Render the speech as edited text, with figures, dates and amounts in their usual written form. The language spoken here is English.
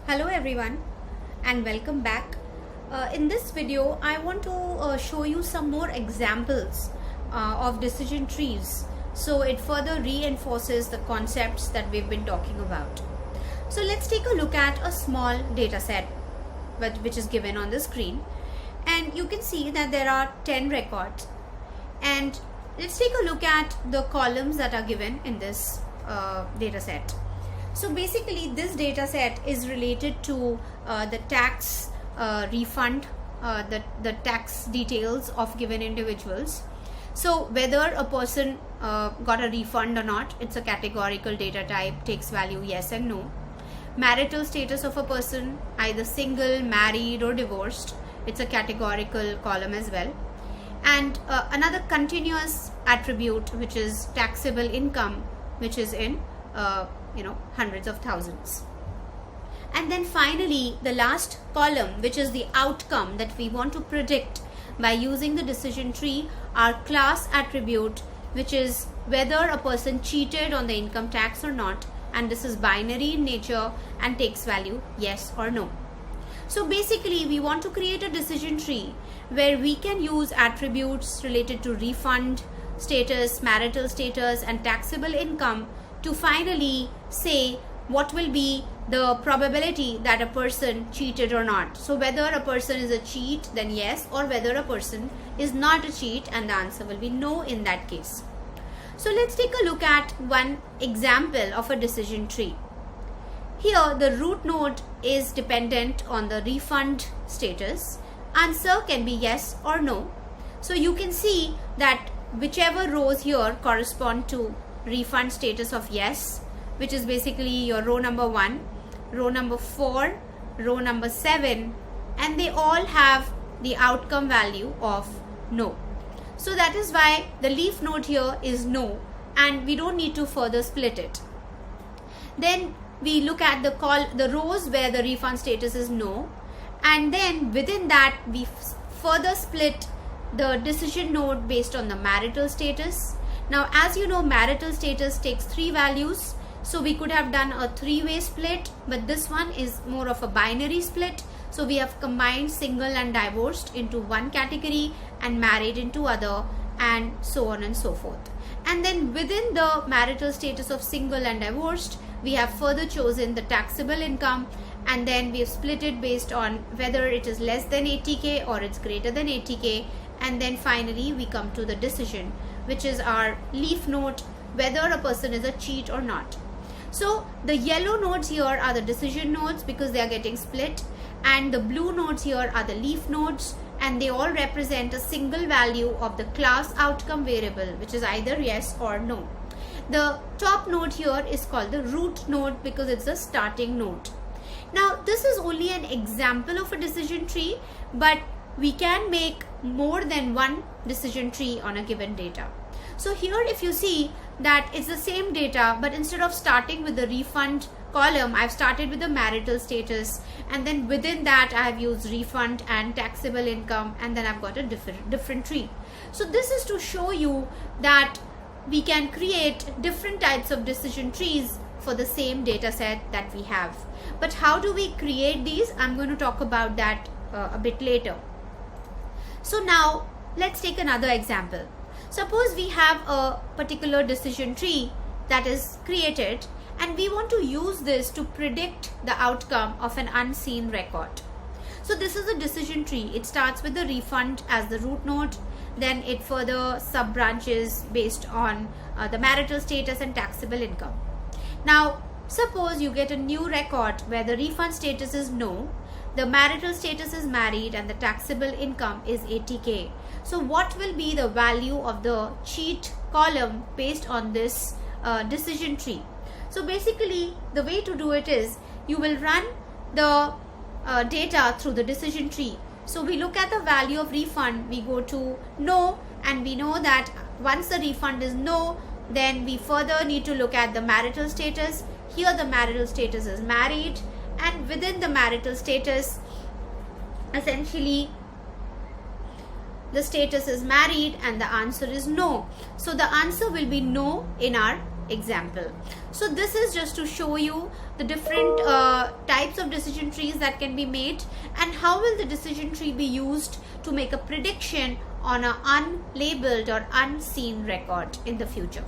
Hello everyone and welcome back. In this video I want to show you some more examples of decision trees, so it further reinforces the concepts that we've been talking about. So let's take a look at a small data set which is given on the screen, and you can see that there are 10 records, and let's take a look at the columns that are given in this data set. So basically this data set is related to the tax refund, the tax details of given individuals. So whether a person got a refund or not, it's a categorical data type, takes value yes and no. Marital status of a person, either single, married or divorced, it's a categorical column as well. And another continuous attribute, which is taxable income, which is in hundreds of thousands. And then finally the last column, which is the outcome that we want to predict by using the decision tree, our class attribute, which is whether a person cheated on the income tax or not, and this is binary in nature and takes value yes or no. So basically we want to create a decision tree where we can use attributes related to refund status, marital status and taxable income to finally say what will be the probability that a person cheated or not. So whether a person is a cheat, then yes, or whether a person is not a cheat, and the answer will be no in that case. So let's take a look at one example of a decision tree. Here the root node is dependent on the refund status. Answer can be yes or no. So you can see that whichever rows here correspond to refund status of yes, which is basically your row number 1, row number 4, row number 7, and they all have the outcome value of no. So that is why the leaf node here is no, and we don't need to further split it. Then we look at the rows where the refund status is no, and then within that we further split the decision node based on the marital status. Now as you know, marital status takes 3 values, so we could have done a 3-way split, but this one is more of a binary split. So we have combined single and divorced into one category and married into other, and so on and so forth. And then within the marital status of single and divorced, we have further chosen the taxable income, and then we have split it based on whether it is less than 80k or it's greater than 80k. And then finally we come to the decision, which is our leaf node, whether a person is a cheat or not. So the yellow nodes here are the decision nodes because they are getting split, and the blue nodes here are the leaf nodes, and they all represent a single value of the class outcome variable, which is either yes or no. The top node here is called the root node because it's the starting node. Now this is only an example of a decision tree, but we can make more than one decision tree on a given data. So here if you see that it's the same data, but instead of starting with the refund column, I've started with the marital status, and then within that I have used refund and taxable income, and then I've got a different tree. So this is to show you that we can create different types of decision trees for the same data set that we have. But how do we create these? I'm going to talk about that a bit later. So now let's take another example. Suppose we have a particular decision tree that is created, and we want to use this to predict the outcome of an unseen record. So this is a decision tree. It starts with the refund as the root node, then it further sub branches based on the marital status and taxable income. Now suppose you get a new record where the refund status is no, the marital status is married, and the taxable income is 80k. So what will be the value of the cheat column based on this decision tree? So basically the way to do it is you will run the data through the decision tree. So we look at the value of refund, we go to no, and we know that once the refund is no, then we further need to look at the marital status. Here the marital status is married, and within the marital status essentially the status is married and the answer is no. So the answer will be no in our example. So this is just to show you the different types of decision trees that can be made, and how will the decision tree be used to make a prediction on an unlabeled or unseen record in the future.